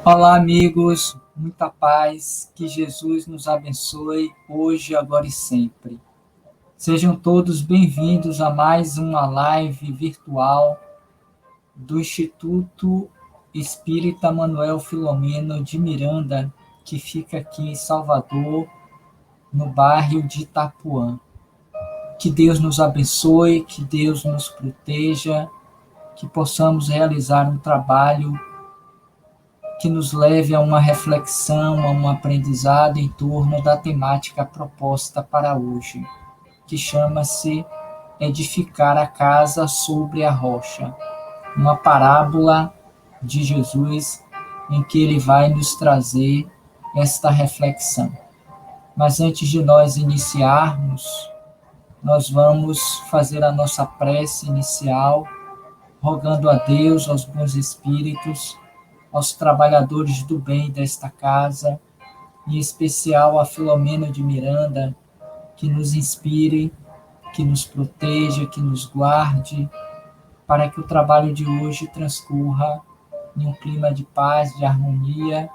Olá, amigos, muita paz, que Jesus nos abençoe hoje, agora e sempre. Sejam todos bem-vindos a mais uma live virtual do Instituto Espírita Manuel Filomeno de Miranda, que fica aqui em Salvador, no bairro de Itapuã. Que Deus nos abençoe, que Deus nos proteja, que possamos realizar um trabalho que nos leve a uma reflexão, a um aprendizado em torno da temática proposta para hoje, que chama-se Edificar a Casa sobre a Rocha, uma parábola de Jesus em que ele vai nos trazer esta reflexão. Mas antes de nós iniciarmos, nós vamos fazer a nossa prece inicial, rogando a Deus, aos bons espíritos, aos trabalhadores do bem desta casa, em especial a Filomena de Miranda, que nos inspire, que nos proteja, que nos guarde, para que o trabalho de hoje transcorra em um clima de paz, de harmonia,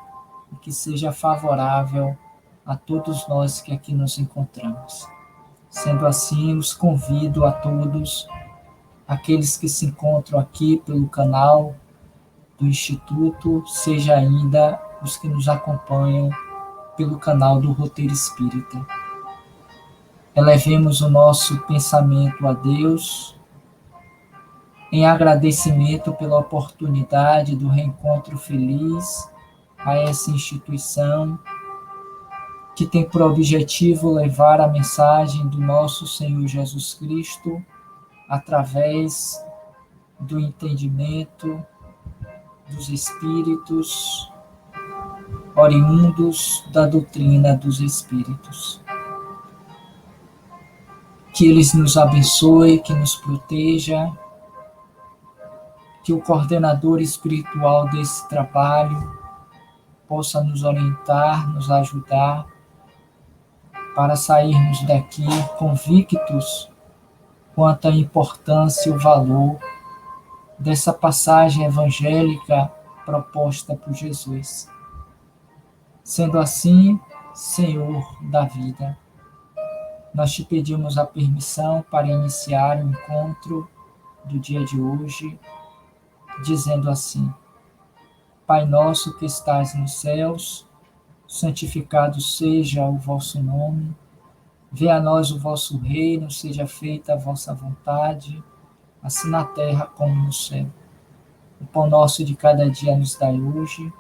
e que seja favorável a todos nós que aqui nos encontramos. Sendo assim, os convido a todos, aqueles que se encontram aqui pelo canal do Instituto, seja ainda os que nos acompanham pelo canal do Roteiro Espírita. Elevemos o nosso pensamento a Deus, em agradecimento pela oportunidade do reencontro feliz a essa instituição, que tem por objetivo levar a mensagem do nosso Senhor Jesus Cristo através do entendimento dos espíritos oriundos da doutrina dos espíritos. Que eles nos abençoe, que nos proteja, que o coordenador espiritual desse trabalho possa nos orientar, nos ajudar, para sairmos daqui convictos quanto à importância e o valor dessa passagem evangélica proposta por Jesus. Sendo assim, Senhor da vida, nós te pedimos a permissão para iniciar o encontro do dia de hoje, dizendo assim: Pai nosso que estais nos céus, santificado seja o vosso nome, venha a nós o vosso reino, seja feita a vossa vontade, assim na terra como no céu. O pão nosso de cada dia nos dai hoje,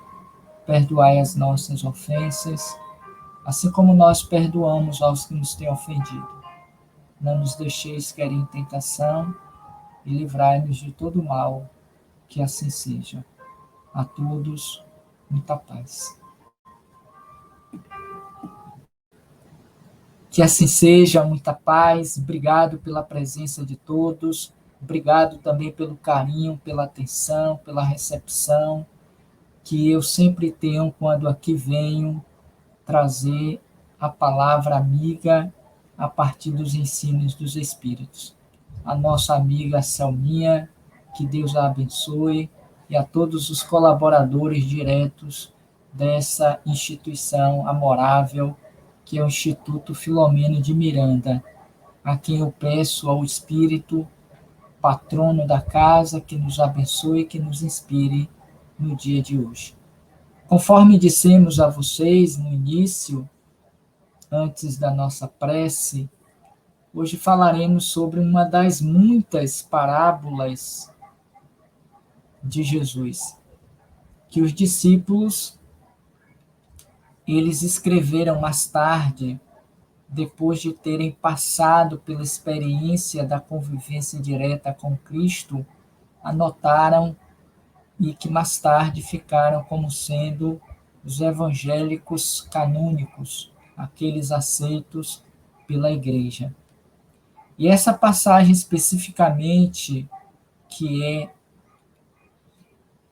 perdoai as nossas ofensas, assim como nós perdoamos aos que nos têm ofendido. Não nos deixeis cair em tentação e livrai-nos de todo mal, que assim seja. A todos, muita paz. Que assim seja, muita paz. Obrigado pela presença de todos. Obrigado também pelo carinho, pela atenção, pela recepção que eu sempre tenho quando aqui venho trazer a palavra amiga a partir dos ensinos dos Espíritos. A nossa amiga Selminha, que Deus a abençoe, e a todos os colaboradores diretos dessa instituição amorável, que é o Instituto Filomeno de Miranda, a quem eu peço ao Espírito, patrono da casa, que nos abençoe, que nos inspire no dia de hoje. Conforme dissemos a vocês no início, antes da nossa prece, hoje falaremos sobre uma das muitas parábolas de Jesus, que os discípulos, eles escreveram mais tarde, depois de terem passado pela experiência da convivência direta com Cristo, anotaram e que mais tarde ficaram como sendo os evangélicos canônicos, aqueles aceitos pela Igreja. E essa passagem especificamente, que é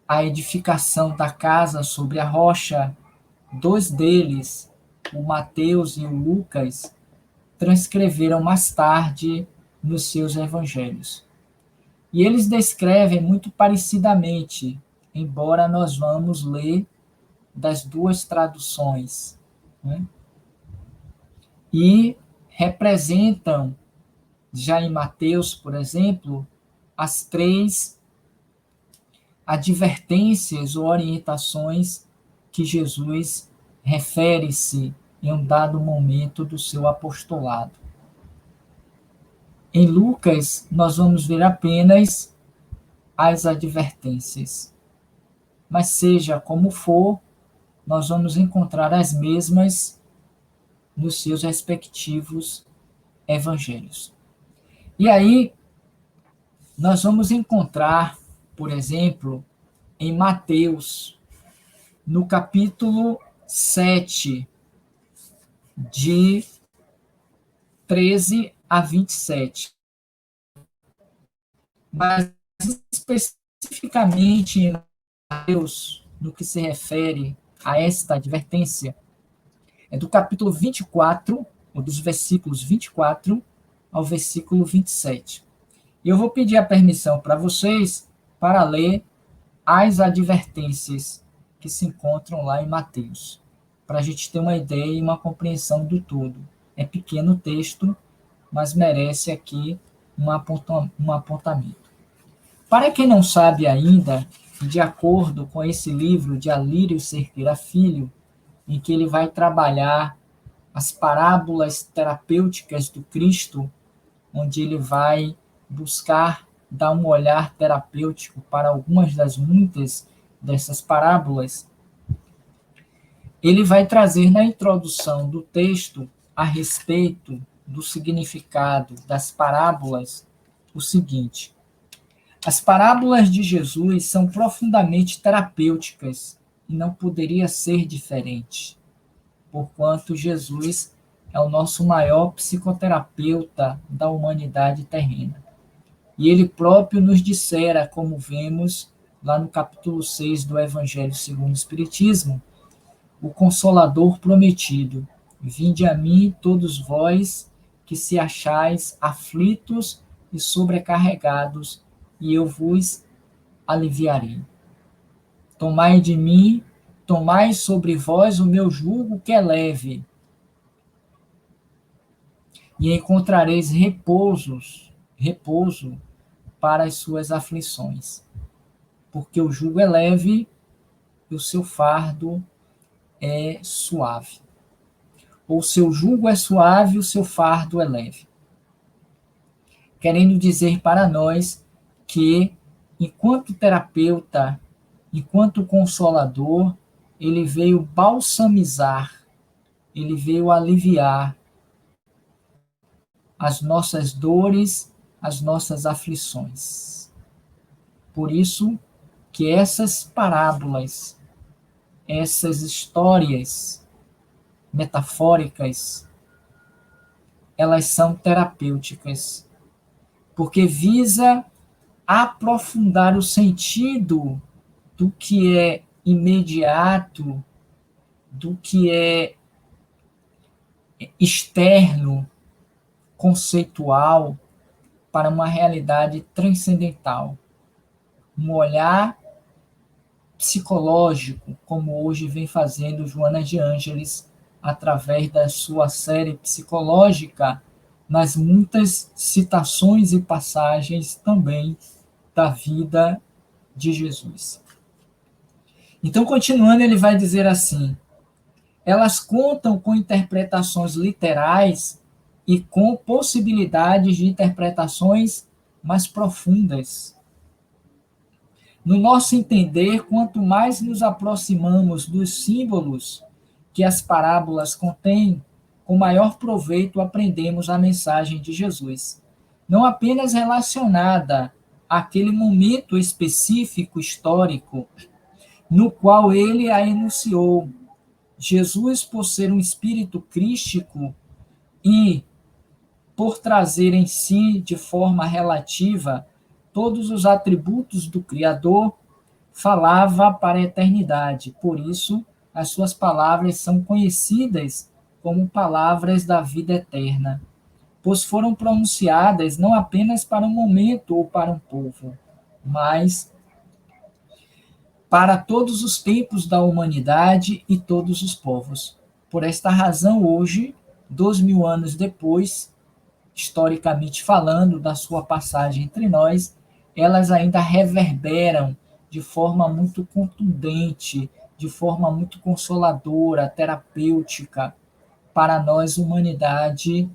a edificação da casa sobre a rocha, dois deles, o Mateus e o Lucas, transcreveram mais tarde nos seus evangelhos. E eles descrevem muito parecidamente, embora nós vamos ler das duas traduções, né? E representam, já em Mateus, por exemplo, as três advertências ou orientações que Jesus refere-se em um dado momento do seu apostolado. Em Lucas, nós vamos ver apenas as advertências. Mas seja como for, nós vamos encontrar as mesmas nos seus respectivos evangelhos. E aí, nós vamos encontrar, por exemplo, em Mateus, no capítulo 7, de 13 a 27. Mas, especificamente em Mateus, no que se refere a esta advertência, é do capítulo 24, ou dos versículos 24 ao versículo 27. E eu vou pedir a permissão para vocês para ler as advertências que se encontram lá em Mateus, para a gente ter uma ideia e uma compreensão do todo. É pequeno o texto, mas merece aqui um apontamento. Para quem não sabe ainda, de acordo com esse livro de Alírio Cerqueira Filho, em que ele vai trabalhar as parábolas terapêuticas do Cristo, onde ele vai buscar dar um olhar terapêutico para algumas das muitas dessas parábolas, ele vai trazer na introdução do texto, a respeito do significado das parábolas, o seguinte: as parábolas de Jesus são profundamente terapêuticas e não poderia ser diferente, porquanto Jesus é o nosso maior psicoterapeuta da humanidade terrena. E ele próprio nos dissera, como vemos lá no capítulo 6 do Evangelho segundo o Espiritismo, o Consolador prometido: vinde a mim todos vós que se achais aflitos e sobrecarregados, e eu vos aliviarei. Tomai de mim, tomai sobre vós o meu jugo que é leve, e encontrareis repouso para as suas aflições. Porque o jugo é leve e o seu fardo é suave. Ou seu jugo é suave e o seu fardo é leve. Querendo dizer para nós que, enquanto terapeuta, enquanto consolador, ele veio balsamizar, ele veio aliviar as nossas dores, as nossas aflições. Por isso que essas parábolas, essas histórias metafóricas, elas são terapêuticas, porque visa aprofundar o sentido do que é imediato, do que é externo, conceitual, para uma realidade transcendental. Um olhar psicológico, como hoje vem fazendo Joana de Ângeles, através da sua série psicológica, nas muitas citações e passagens também da vida de Jesus. Então, continuando, ele vai dizer assim: elas contam com interpretações literais e com possibilidades de interpretações mais profundas. No nosso entender, quanto mais nos aproximamos dos símbolos que as parábolas contêm, com maior proveito aprendemos a mensagem de Jesus, não apenas relacionada àquele momento específico histórico no qual ele a enunciou. Jesus, por ser um espírito crístico e por trazer em si, de forma relativa, todos os atributos do Criador, falava para a eternidade. Por isso, as suas palavras são conhecidas como palavras da vida eterna, pois foram pronunciadas não apenas para um momento ou para um povo, mas para todos os tempos da humanidade e todos os povos. Por esta razão, hoje, 2000 anos depois, historicamente falando, da sua passagem entre nós, elas ainda reverberam de forma muito contundente, de forma muito consoladora, terapêutica para nós, humanidade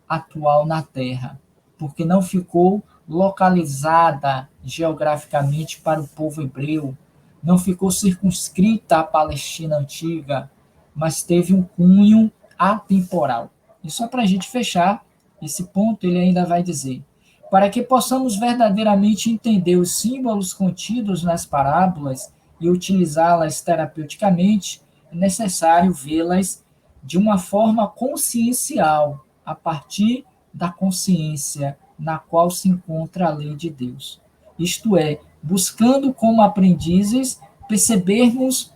atual na Terra, porque não ficou localizada geograficamente para o povo hebreu, não ficou circunscrita à Palestina antiga, mas teve um cunho atemporal. E só para a gente fechar esse ponto, ele ainda vai dizer: para que possamos verdadeiramente entender os símbolos contidos nas parábolas e utilizá-las terapeuticamente, é necessário vê-las de uma forma consciencial, a partir da consciência na qual se encontra a lei de Deus. Isto é, buscando como aprendizes percebermos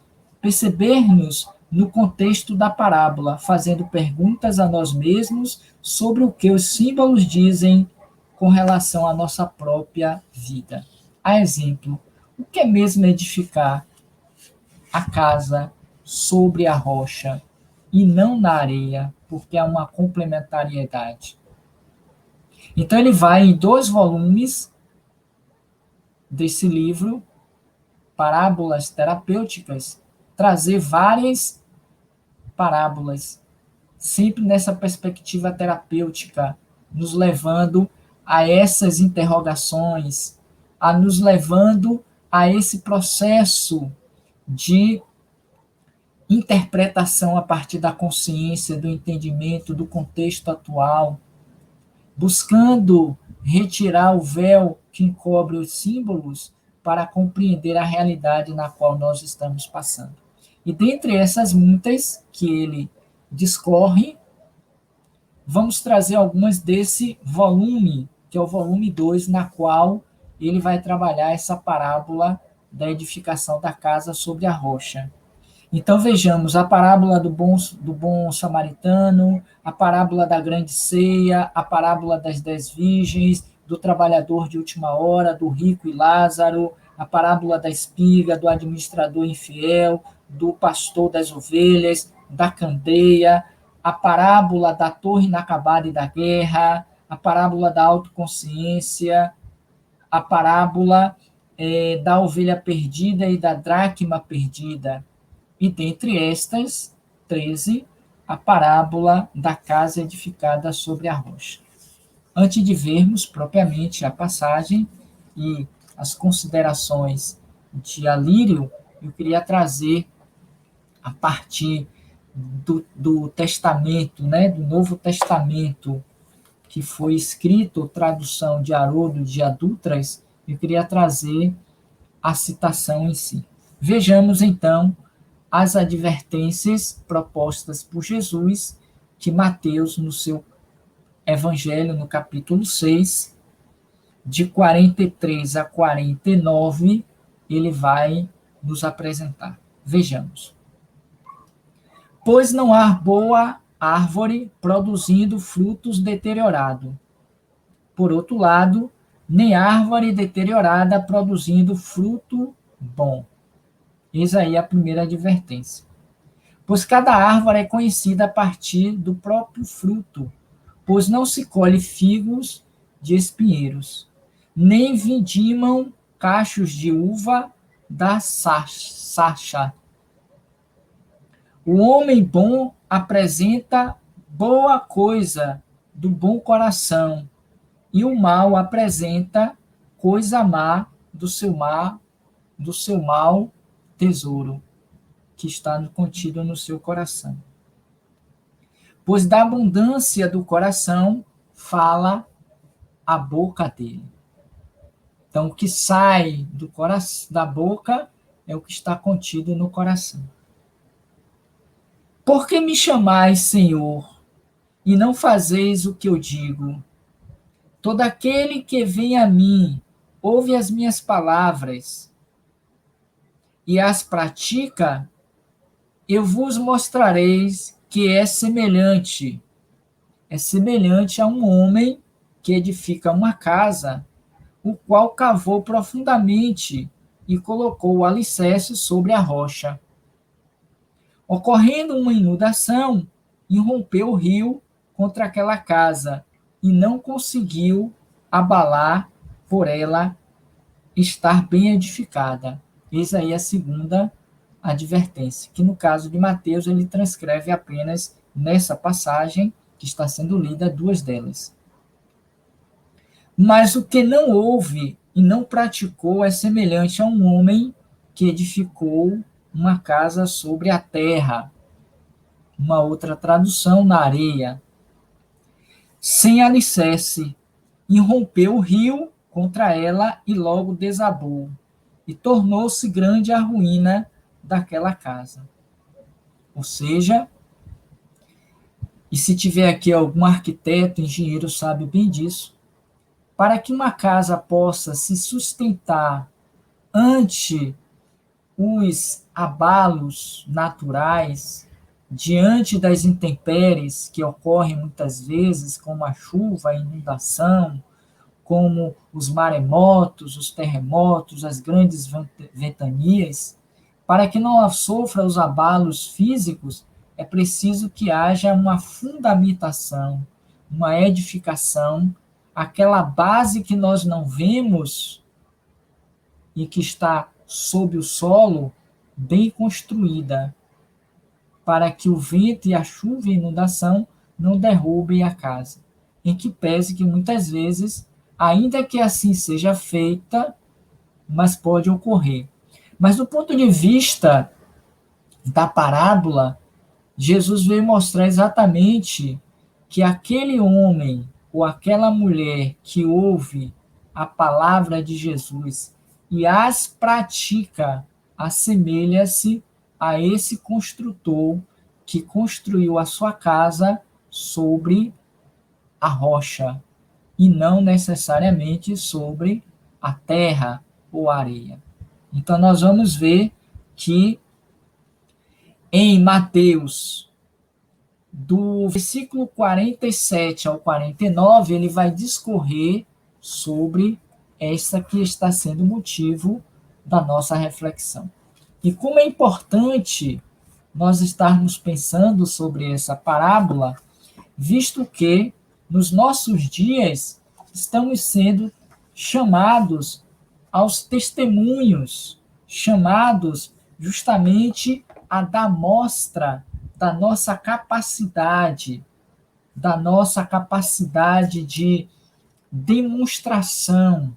no contexto da parábola, fazendo perguntas a nós mesmos sobre o que os símbolos dizem com relação à nossa própria vida. A exemplo, o que é mesmo edificar a casa sobre a rocha e não na areia, porque há uma complementariedade. Então ele vai em 2 volumes desse livro, Parábolas Terapêuticas, trazer várias parábolas, sempre nessa perspectiva terapêutica, nos levando a essas interrogações, a nos levando a esse processo de interpretação a partir da consciência, do entendimento, do contexto atual, buscando retirar o véu que encobre os símbolos para compreender a realidade na qual nós estamos passando. E dentre essas muitas que ele discorre, vamos trazer algumas desse volume, que é o volume 2, na qual ele vai trabalhar essa parábola da edificação da casa sobre a rocha. Então vejamos a parábola do bom samaritano, a parábola da grande ceia, a parábola das 10 virgens, do trabalhador de última hora, do rico e Lázaro, a parábola da espiga, do administrador infiel, do pastor das ovelhas, da candeia, a parábola da torre inacabada e da guerra, a parábola da autoconsciência, a parábola da ovelha perdida e da dracma perdida. E dentre estas 13, a parábola da casa edificada sobre a rocha. Antes de vermos propriamente a passagem e as considerações de Alírio, eu queria trazer, a partir do Testamento, né, do Novo Testamento, que foi escrito, tradução de Haroldo de Adútras, eu queria trazer a citação em si. Vejamos, então, as advertências propostas por Jesus, que Mateus, no seu Evangelho, no capítulo 6, de 43 a 49, ele vai nos apresentar. Vejamos. Pois não há boa árvore produzindo frutos deteriorados. Por outro lado, nem árvore deteriorada produzindo fruto bom. Eis aí a primeira advertência. Pois cada árvore é conhecida a partir do próprio fruto, pois não se colhe figos de espinheiros, nem vindimam cachos de uva da sarça. O homem bom apresenta boa coisa do bom coração, e o mal apresenta coisa má do seu mau tesouro, que está contido no seu coração. Pois da abundância do coração fala a boca dele. Então, o que sai do coração, da boca é o que está contido no coração. Por que me chamais Senhor, e não fazeis o que eu digo? Todo aquele que vem a mim, ouve as minhas palavras e as pratica, eu vos mostrareis que é semelhante a um homem que edifica uma casa, o qual cavou profundamente e colocou o alicerce sobre a rocha. Ocorrendo uma inundação, irrompeu o rio contra aquela casa e não conseguiu abalar por ela estar bem edificada. Eis aí a segunda advertência, que no caso de Mateus ele transcreve apenas nessa passagem que está sendo lida, duas delas. Mas o que não houve e não praticou é semelhante a um homem que edificou uma casa sobre a terra. Uma outra tradução, na areia. Sem alicerce, irrompeu o rio contra ela e logo desabou. E tornou-se grande a ruína daquela casa. Ou seja, e se tiver aqui algum arquiteto, engenheiro sabe bem disso, para que uma casa possa se sustentar ante os abalos naturais, diante das intempéries que ocorrem muitas vezes, como a chuva, a inundação, como os maremotos, os terremotos, as grandes ventanias, para que não sofra os abalos físicos, é preciso que haja uma fundamentação, uma edificação, aquela base que nós não vemos e que está sob o solo, bem construída, para que o vento e a chuva e a inundação não derrubem a casa. Em que pese que muitas vezes, ainda que assim seja feita, mas pode ocorrer. Mas do ponto de vista da parábola, Jesus veio mostrar exatamente que aquele homem ou aquela mulher que ouve a palavra de Jesus e as pratica, assemelha-se a esse construtor que construiu a sua casa sobre a rocha e não necessariamente sobre a terra ou areia. Então nós vamos ver que em Mateus, do versículo 47 ao 49, ele vai discorrer sobre essa que está sendo o motivo da nossa reflexão. E como é importante nós estarmos pensando sobre essa parábola, visto que nos nossos dias estamos sendo chamados aos testemunhos, chamados justamente a dar mostra da nossa capacidade de demonstração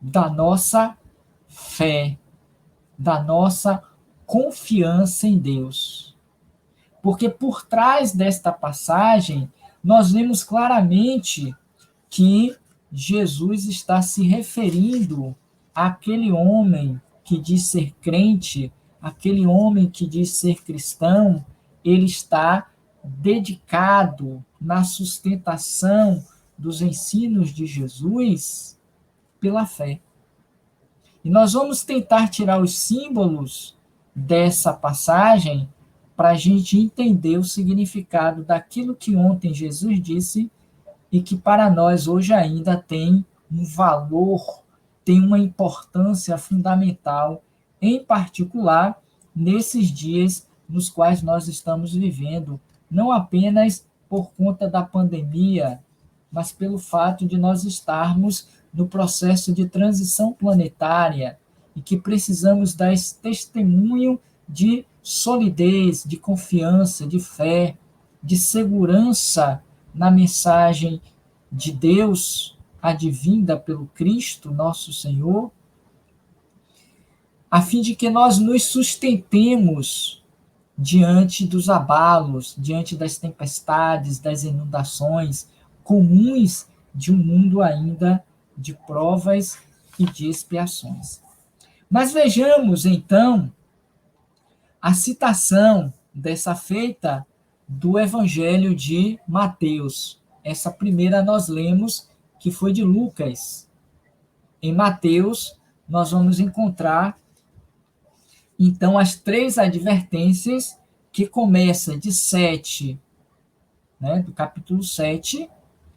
da nossa fé, da nossa confiança em Deus. Porque por trás desta passagem, nós vemos claramente que Jesus está se referindo àquele homem que diz ser crente, aquele homem que diz ser cristão, ele está dedicado na sustentação dos ensinos de Jesus pela fé. E nós vamos tentar tirar os símbolos dessa passagem para a gente entender o significado daquilo que ontem Jesus disse e que para nós hoje ainda tem um valor, tem uma importância fundamental, em particular nesses dias nos quais nós estamos vivendo, não apenas por conta da pandemia, mas pelo fato de nós estarmos no processo de transição planetária e que precisamos dar esse testemunho de solidez, de confiança, de fé, de segurança na mensagem de Deus, advinda pelo Cristo, nosso Senhor, a fim de que nós nos sustentemos diante dos abalos, diante das tempestades, das inundações comuns de um mundo ainda de provas e de expiações. Mas vejamos, então, a citação dessa feita do Evangelho de Mateus. Essa primeira nós lemos, que foi de Lucas. Em Mateus, nós vamos encontrar, então, as três advertências que começam de 7, do capítulo 7,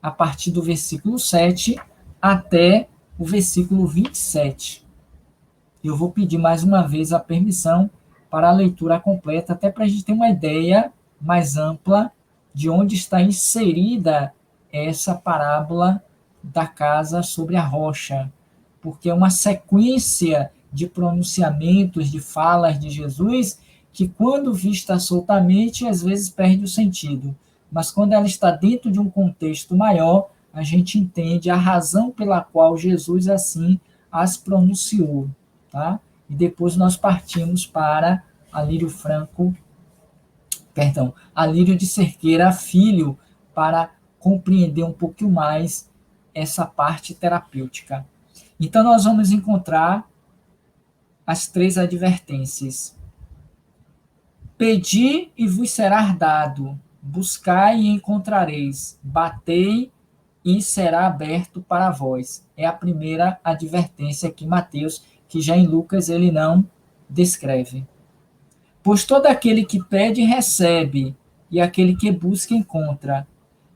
a partir do versículo 7, até o versículo 27. Eu vou pedir mais uma vez a permissão para a leitura completa, até para a gente ter uma ideia mais ampla de onde está inserida essa parábola da casa sobre a rocha, porque é uma sequência de pronunciamentos, de falas de Jesus, que quando vista soltamente, às vezes perde o sentido, mas quando ela está dentro de um contexto maior, a gente entende a razão pela qual Jesus assim as pronunciou, tá? E depois nós partimos para Alírio Franco, perdão, Alírio de Cerqueira Filho, para compreender um pouquinho mais essa parte terapêutica. Então nós vamos encontrar as 3 advertências. Pedi e vos será dado, buscai e encontrareis, batei e será aberto para vós. É a primeira advertência aqui, Mateus, que já em Lucas ele não descreve. Pois todo aquele que pede, recebe, e aquele que busca, encontra.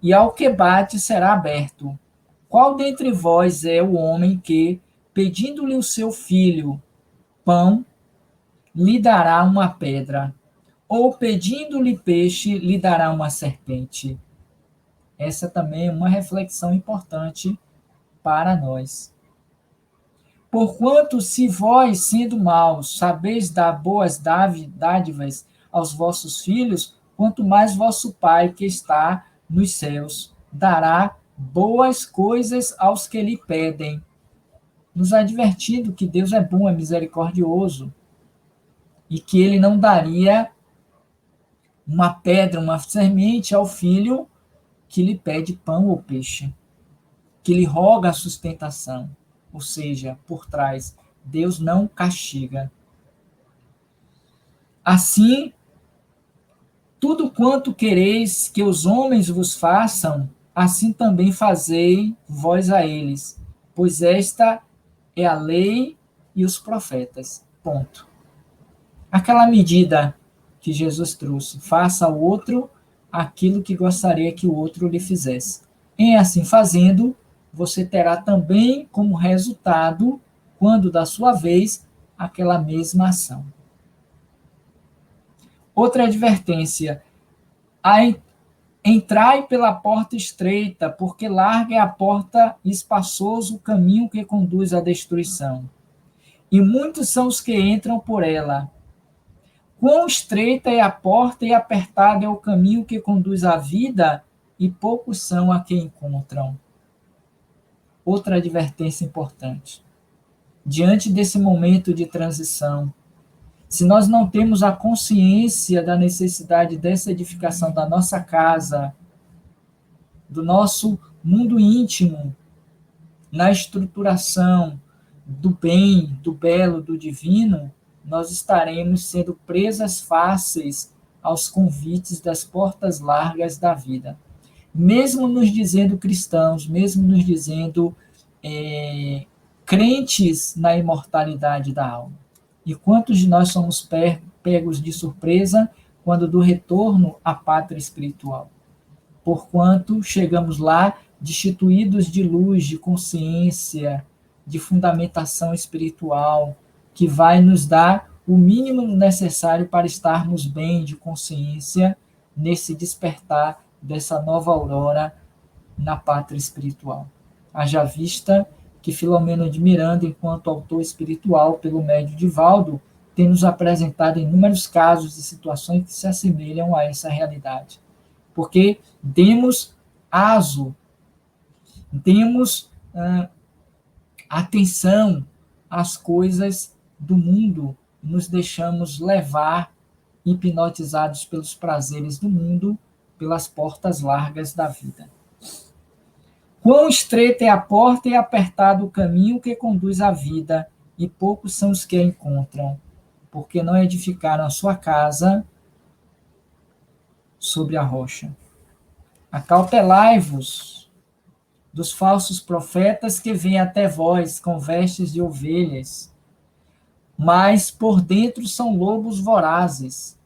E ao que bate, será aberto. Qual dentre vós é o homem que, pedindo-lhe o seu filho pão, lhe dará uma pedra? Ou pedindo-lhe peixe, lhe dará uma serpente? Essa também é uma reflexão importante para nós. Porquanto, se vós, sendo maus, sabeis dar boas dádivas aos vossos filhos, quanto mais vosso Pai que está nos céus dará boas coisas aos que lhe pedem. Nos advertindo que Deus é bom, é misericordioso, e que ele não daria uma pedra, uma semente ao filho que lhe pede pão ou peixe, que lhe roga a sustentação. Ou seja, por trás, Deus não castiga. Assim, tudo quanto quereis que os homens vos façam, assim também fazei vós a eles, pois esta é a lei e os profetas. Ponto. Aquela medida que Jesus trouxe, faça ao outro aquilo que gostaria que o outro lhe fizesse. Em assim fazendo, você terá também como resultado, quando da sua vez, aquela mesma ação. Outra advertência: entrai pela porta estreita, porque larga é a porta e espaçoso o caminho que conduz à destruição. E muitos são os que entram por ela. Quão estreita é a porta e apertado é o caminho que conduz à vida, e poucos são a que encontram. Outra advertência importante. Diante desse momento de transição, se nós não temos a consciência da necessidade dessa edificação da nossa casa, do nosso mundo íntimo, na estruturação do bem, do belo, do divino, nós estaremos sendo presas fáceis aos convites das portas largas da vida. Mesmo nos dizendo cristãos, mesmo nos dizendo crentes na imortalidade da alma. E quantos de nós somos pegos de surpresa quando do retorno à pátria espiritual? Porquanto chegamos lá destituídos de luz, de consciência, de fundamentação espiritual, que vai nos dar o mínimo necessário para estarmos bem de consciência nesse despertar dessa nova aurora na pátria espiritual. Haja vista que Filomeno de Miranda, enquanto autor espiritual, pelo médio de Valdo, tem nos apresentado inúmeros casos e situações que se assemelham a essa realidade. Porque demos aso, demos atenção às coisas do mundo, nos deixamos levar, hipnotizados pelos prazeres do mundo, pelas portas largas da vida. Quão estreita é a porta e apertado o caminho que conduz à vida, e poucos são os que a encontram, porque não edificaram a sua casa sobre a rocha. Acautelai-vos dos falsos profetas que vêm até vós com vestes de ovelhas, mas por dentro são lobos vorazes.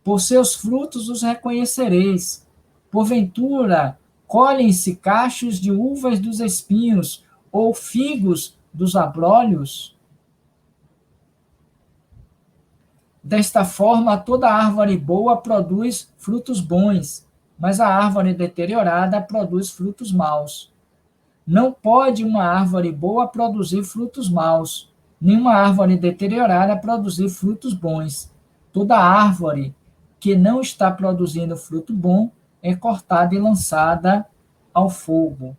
Por seus frutos os reconhecereis. Porventura, colhem-se cachos de uvas dos espinhos, ou figos dos abrolhos? Desta forma, toda árvore boa produz frutos bons, mas a árvore deteriorada produz frutos maus. Não pode uma árvore boa produzir frutos maus, nem uma árvore deteriorada produzir frutos bons. Toda árvore que não está produzindo fruto bom é cortada e lançada ao fogo.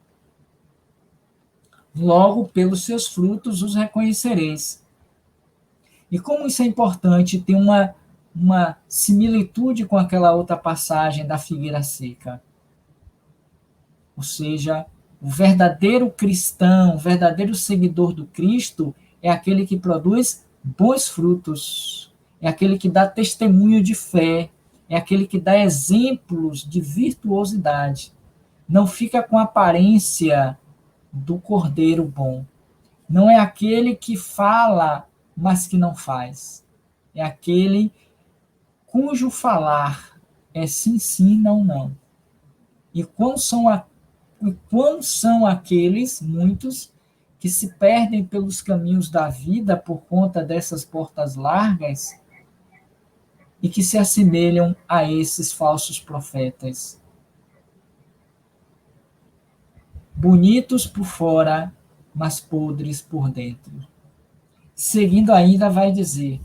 Logo, pelos seus frutos os reconhecereis. E como isso é importante, tem uma similitude com aquela outra passagem da figueira seca. Ou seja, o verdadeiro cristão, o verdadeiro seguidor do Cristo é aquele que produz bons frutos, é aquele que dá testemunho de fé, é aquele que dá exemplos de virtuosidade. Não fica com a aparência do cordeiro bom. Não é aquele que fala, mas que não faz. É aquele cujo falar é sim, sim, não, não. E quão são aqueles, muitos, que se perdem pelos caminhos da vida por conta dessas portas largas e que se assemelham a esses falsos profetas. Bonitos por fora, mas podres por dentro. Seguindo ainda vai dizer,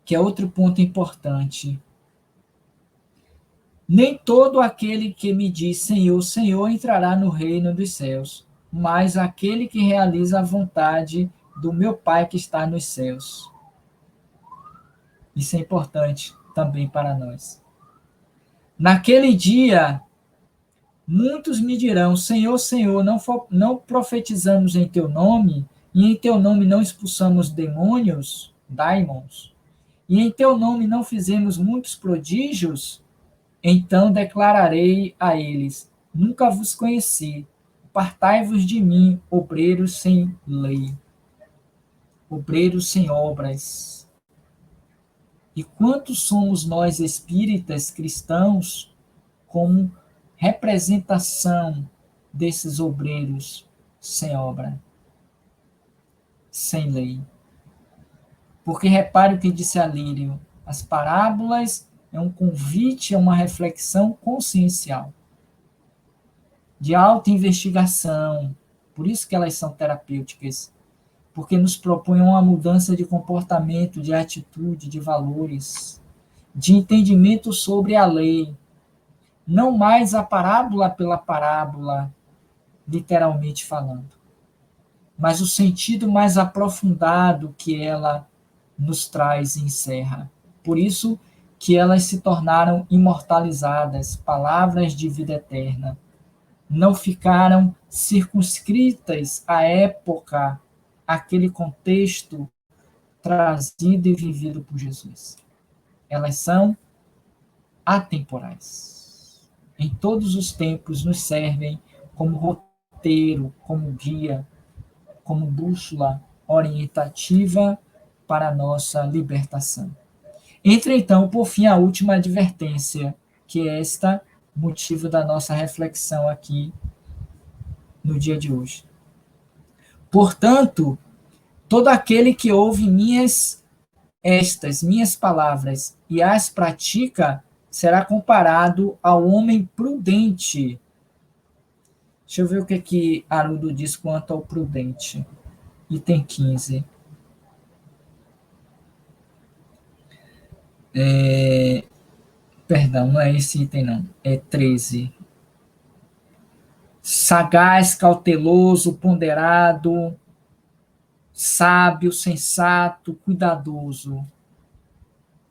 que é outro ponto importante, nem todo aquele que me diz Senhor, Senhor entrará no reino dos céus, mas aquele que realiza a vontade do meu Pai que está nos céus. Isso é importante também para nós. Naquele dia, muitos me dirão, Senhor, Senhor, não profetizamos em teu nome, e em teu nome não expulsamos demônios, daimons, e em teu nome não fizemos muitos prodígios? Então declararei a eles, nunca vos conheci, apartai-vos de mim, obreiros sem lei, obreiros sem obras. E quantos somos nós espíritas cristãos como representação desses obreiros sem obra, sem lei? Porque repare o que disse Alírio, as parábolas é um convite a uma reflexão consciencial, de auto-investigação, por isso que elas são terapêuticas, porque nos propõem uma mudança de comportamento, de atitude, de valores, de entendimento sobre a lei, não mais a parábola pela parábola, literalmente falando, mas o sentido mais aprofundado que ela nos traz e encerra. Por isso que elas se tornaram imortalizadas, palavras de vida eterna. Não ficaram circunscritas à época, àquele contexto trazido e vivido por Jesus. Elas são atemporais. Em todos os tempos nos servem como roteiro, como guia, como bússola orientativa para a nossa libertação. Entra então, por fim, a última advertência, que é esta motivo da nossa reflexão aqui no dia de hoje. Portanto, todo aquele que ouve estas minhas palavras e as pratica, será comparado ao homem prudente. Deixa eu ver o que Haroldo diz quanto ao prudente. Item 15. Perdão, não é esse item não, é 13. Sagaz, cauteloso, ponderado, sábio, sensato, cuidadoso.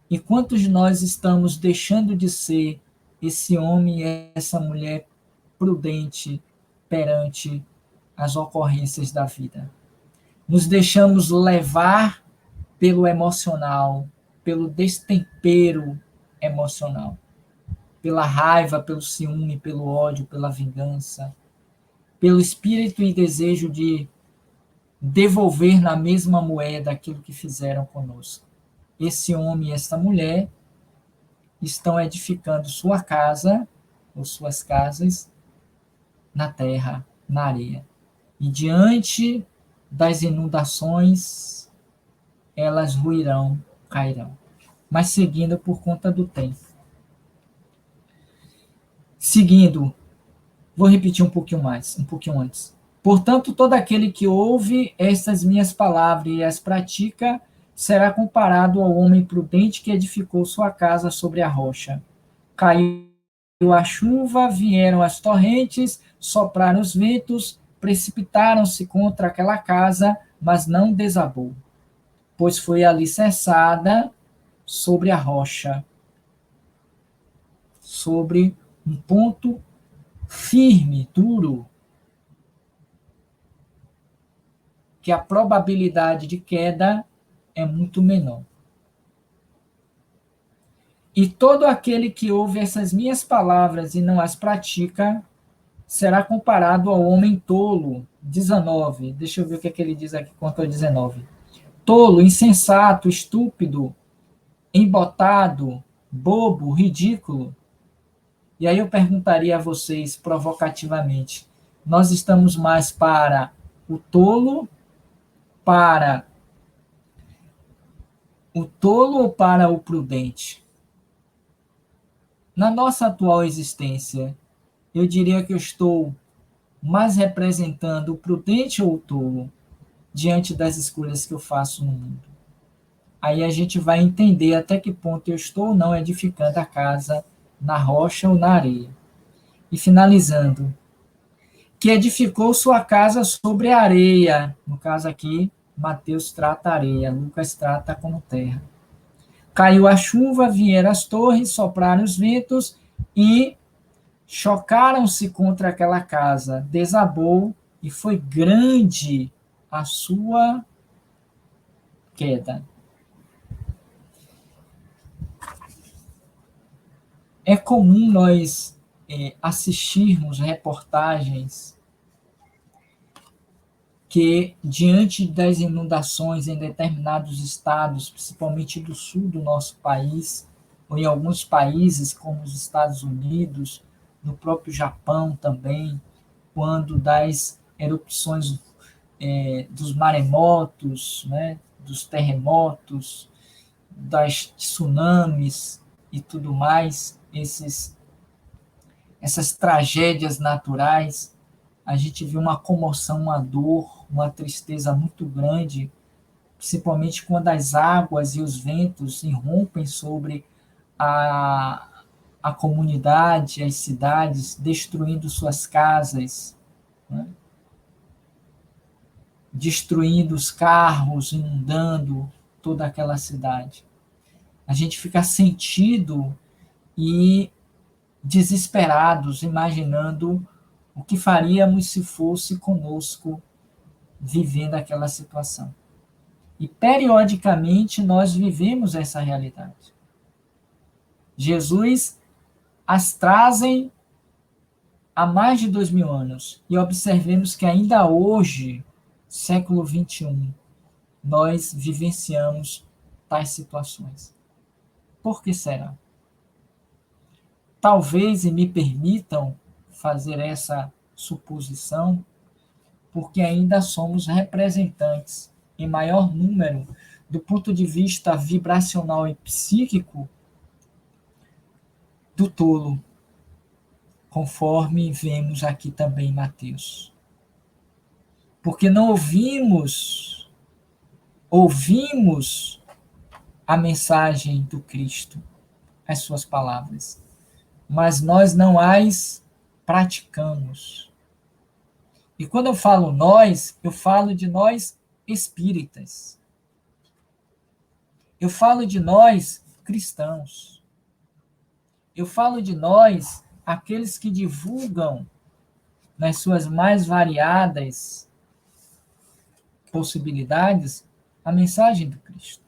E quantos de nós estamos deixando de ser esse homem e essa mulher prudente perante as ocorrências da vida? Nos deixamos levar pelo emocional, pelo destempero emocional, pela raiva, pelo ciúme, pelo ódio, pela vingança, pelo espírito e desejo de devolver na mesma moeda aquilo que fizeram conosco. Esse homem e essa mulher estão edificando sua casa, ou suas casas, na terra, na areia. E diante das inundações, elas ruirão, cairão. Mas seguindo por conta do tempo. Seguindo, vou repetir um pouquinho mais, um pouquinho antes. Portanto, todo aquele que ouve estas minhas palavras e as pratica, será comparado ao homem prudente que edificou sua casa sobre a rocha. Caiu a chuva, vieram as torrentes, sopraram os ventos, precipitaram-se contra aquela casa, mas não desabou, pois foi alicerçada sobre a rocha, sobre um ponto firme, duro, que a probabilidade de queda é muito menor. E todo aquele que ouve essas minhas palavras e não as pratica, será comparado ao homem tolo. 19. Deixa eu ver o que, é que ele diz aqui quanto ao 19. Tolo, insensato, estúpido, embotado, bobo, ridículo. E aí eu perguntaria a vocês provocativamente: nós estamos mais para o tolo, para o tolo ou para o prudente? Na nossa atual existência, eu diria que eu estou mais representando o prudente ou o tolo diante das escolhas que eu faço no mundo. Aí a gente vai entender até que ponto eu estou ou não edificando a casa na rocha ou na areia. E finalizando, que edificou sua casa sobre a areia. No caso aqui, Mateus trata areia, Lucas trata como terra. Caiu a chuva, vieram as torres, sopraram os ventos e chocaram-se contra aquela casa. Desabou e foi grande a sua queda. É comum nós assistirmos reportagens que, diante das inundações em determinados estados, principalmente do sul do nosso país, ou em alguns países, como os Estados Unidos, no próprio Japão também, quando das erupções dos maremotos, né, dos terremotos, das tsunamis e tudo mais, essas tragédias naturais, a gente vê uma comoção, uma dor, uma tristeza muito grande, principalmente quando as águas e os ventos irrompem sobre a, a comunidade, as cidades, destruindo suas casas, né? Destruindo os carros, inundando toda aquela cidade. A gente fica sentido e desesperados, imaginando o que faríamos se fosse conosco vivendo aquela situação. E periodicamente nós vivemos essa realidade. Jesus as trazem há mais de 2000 anos e observemos que ainda hoje, século XXI, nós vivenciamos tais situações. Por que será? Talvez, e me permitam fazer essa suposição, porque ainda somos representantes, em maior número, do ponto de vista vibracional e psíquico, do tolo, conforme vemos aqui também em Mateus. Porque não ouvimos a mensagem do Cristo, as suas palavras, mas nós não as praticamos. E quando eu falo nós, eu falo de nós espíritas. Eu falo de nós cristãos. Eu falo de nós aqueles que divulgam nas suas mais variadas possibilidades a mensagem do Cristo.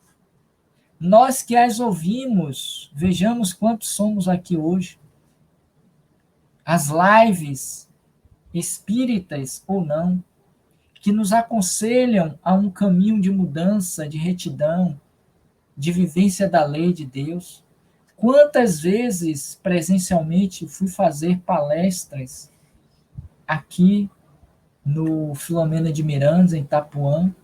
Nós que as ouvimos, vejamos quantos somos aqui hoje. As lives espíritas ou não, que nos aconselham a um caminho de mudança, de retidão, de vivência da lei de Deus. Quantas vezes presencialmente fui fazer palestras aqui no Filomena de Miranda, em Itapuã,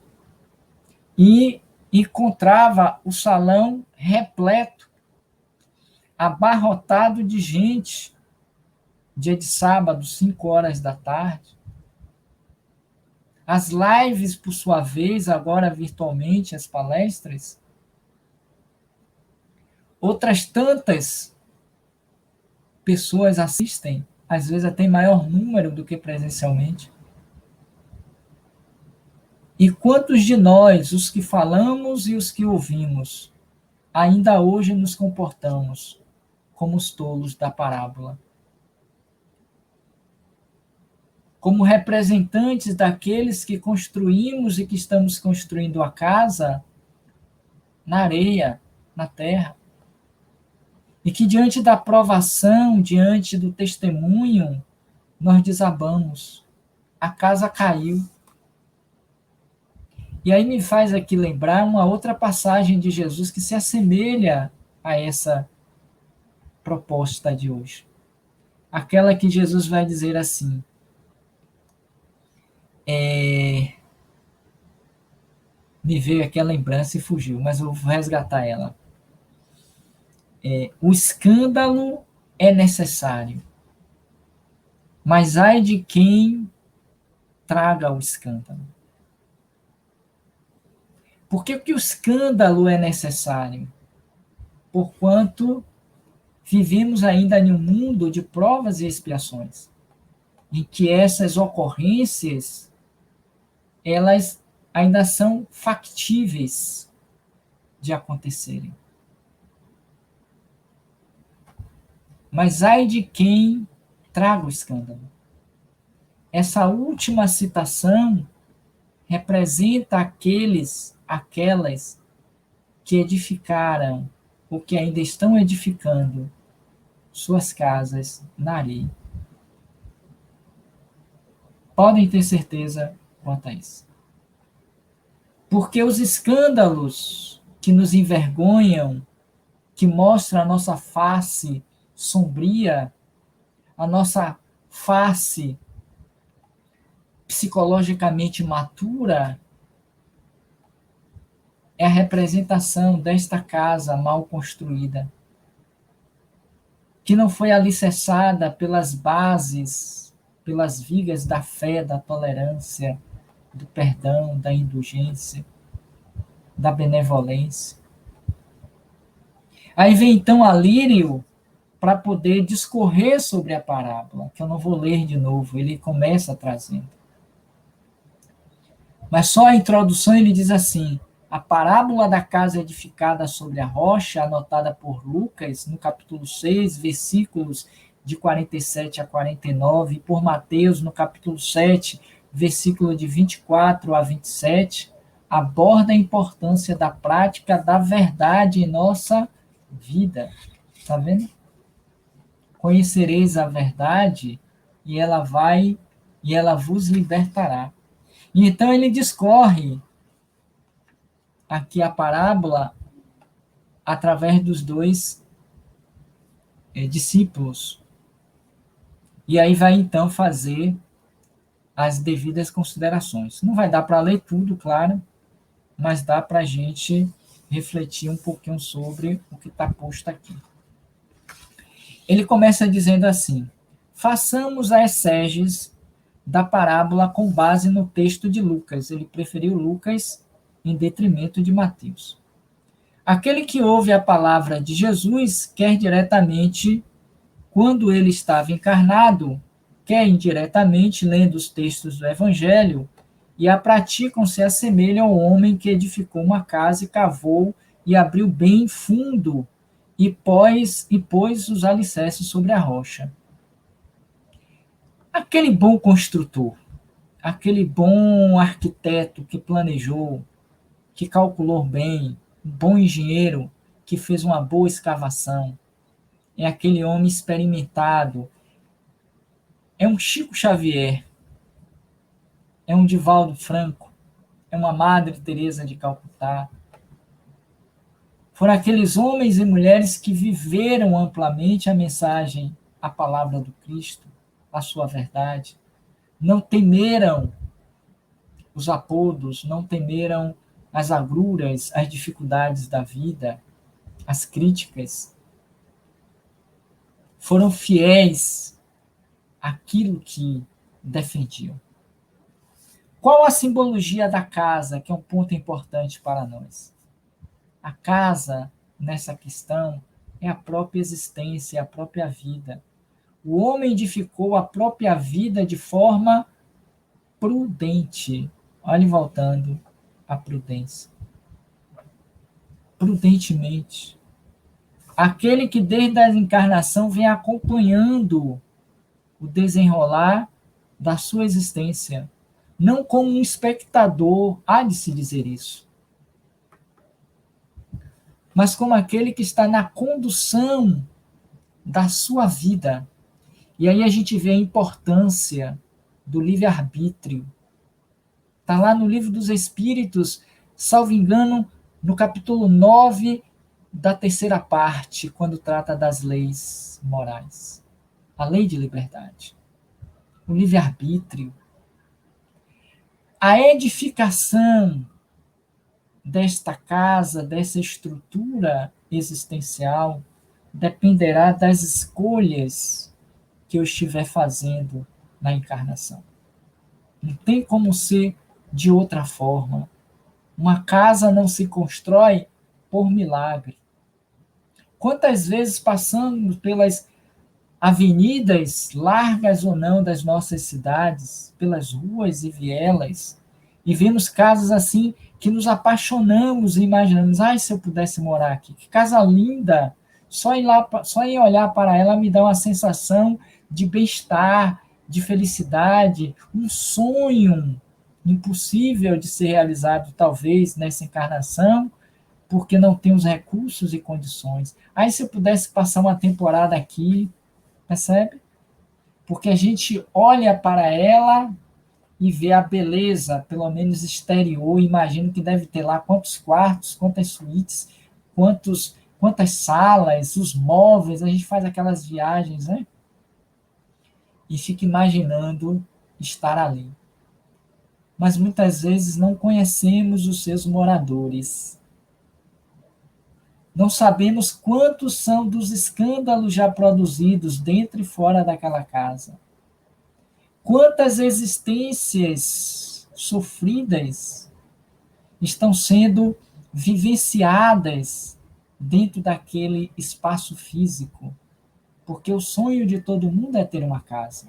e encontrava o salão repleto, abarrotado de gente, dia de sábado, 5 horas da tarde. As lives, por sua vez, agora virtualmente, as palestras, outras tantas pessoas assistem, às vezes até em maior número do que presencialmente. E quantos de nós, os que falamos e os que ouvimos, ainda hoje nos comportamos como os tolos da parábola? Como representantes daqueles que construímos e que estamos construindo a casa na areia, na terra. E que diante da provação, diante do testemunho, nós desabamos. A casa caiu. E aí me faz aqui lembrar uma outra passagem de Jesus que se assemelha a essa proposta de hoje. Aquela que Jesus vai dizer assim, me veio aqui a lembrança e fugiu, mas eu vou resgatar ela. O escândalo é necessário, mas ai de quem traga o escândalo. Por que o escândalo é necessário? Porquanto vivemos ainda em um mundo de provas e expiações, em que essas ocorrências, elas ainda são factíveis de acontecerem. Mas ai de quem traga o escândalo. Essa última citação representa aquelas que edificaram ou que ainda estão edificando suas casas na areia. Podem ter certeza quanto a isso. Porque os escândalos que nos envergonham, que mostram a nossa face sombria, a nossa face psicologicamente matura, é a representação desta casa mal construída, que não foi alicerçada pelas bases, pelas vigas da fé, da tolerância, do perdão, da indulgência, da benevolência. Aí vem então a Lírio para poder discorrer sobre a parábola, que eu não vou ler de novo, ele começa trazendo. Mas só a introdução ele diz assim: a parábola da casa edificada sobre a rocha, anotada por Lucas, no capítulo 6, versículos de 47 a 49, e por Mateus, no capítulo 7, versículo de 24 a 27, aborda a importância da prática da verdade em nossa vida. Está vendo? Conhecereis a verdade e ela vos libertará. E então ele discorre aqui a parábola através dos dois discípulos. E aí vai então fazer as devidas considerações. Não vai dar para ler tudo, claro, mas dá para a gente refletir um pouquinho sobre o que está posto aqui. Ele começa dizendo assim: façamos a exegesis da parábola com base no texto de Lucas. Ele preferiu Lucas em detrimento de Mateus. Aquele que ouve a palavra de Jesus, quer diretamente, quando ele estava encarnado, quer indiretamente, lendo os textos do Evangelho, e a praticam, se assemelham ao homem que edificou uma casa e cavou e abriu bem fundo e pôs os alicerces sobre a rocha. Aquele bom construtor, aquele bom arquiteto que planejou, que calculou bem, um bom engenheiro que fez uma boa escavação, é aquele homem experimentado, é um Chico Xavier, é um Divaldo Franco, é uma Madre Teresa de Calcutá. Foram aqueles homens e mulheres que viveram amplamente a mensagem, a palavra do Cristo, a sua verdade, não temeram os apodos, não temeram as agruras, as dificuldades da vida, as críticas. Foram fiéis àquilo que defendiam. Qual a simbologia da casa, que é um ponto importante para nós? A casa, nessa questão, é a própria existência, é a própria vida. O homem edificou a própria vida de forma prudente. Olhe, voltando à prudência. Prudentemente. Aquele que desde a encarnação vem acompanhando o desenrolar da sua existência. Não como um espectador, há de se dizer isso, mas como aquele que está na condução da sua vida. E aí a gente vê a importância do livre-arbítrio. Está lá no Livro dos Espíritos, salvo engano, no capítulo 9 da terceira parte, quando trata das leis morais. A lei de liberdade. O livre-arbítrio. A edificação desta casa, dessa estrutura existencial, dependerá das escolhas que eu estiver fazendo na encarnação. Não tem como ser de outra forma. Uma casa não se constrói por milagre. Quantas vezes passamos pelas avenidas, largas ou não, das nossas cidades, pelas ruas e vielas, e vemos casas assim que nos apaixonamos e imaginamos, ai, se eu pudesse morar aqui, que casa linda, só em olhar para ela me dá uma sensação de bem-estar, de felicidade, um sonho impossível de ser realizado, talvez, nessa encarnação, porque não tem os recursos e condições. Aí, se eu pudesse passar uma temporada aqui, percebe? Porque a gente olha para ela e vê a beleza, pelo menos exterior, imagino que deve ter lá quantos quartos, quantas suítes, quantas salas, os móveis, a gente faz aquelas viagens, né? E fica imaginando estar ali. Mas muitas vezes não conhecemos os seus moradores. Não sabemos quantos são dos escândalos já produzidos dentro e fora daquela casa. Quantas existências sofridas estão sendo vivenciadas dentro daquele espaço físico. Porque o sonho de todo mundo é ter uma casa.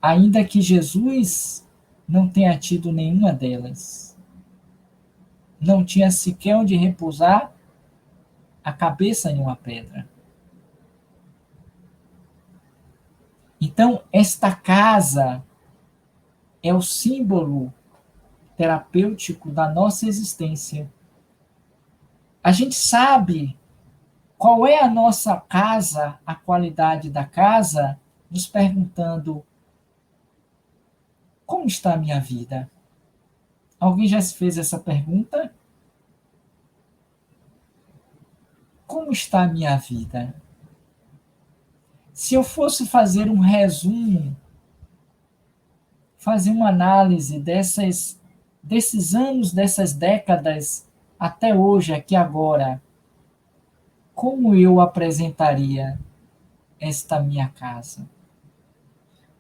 Ainda que Jesus não tenha tido nenhuma delas. Não tinha sequer onde repousar a cabeça em uma pedra. Então, esta casa é o símbolo terapêutico da nossa existência. A gente sabe qual é a nossa casa, a qualidade da casa, nos perguntando: como está a minha vida? Alguém já se fez essa pergunta? Como está a minha vida? Se eu fosse fazer um resumo, fazer uma análise desses anos, dessas décadas, até hoje, aqui agora, como eu apresentaria esta minha casa?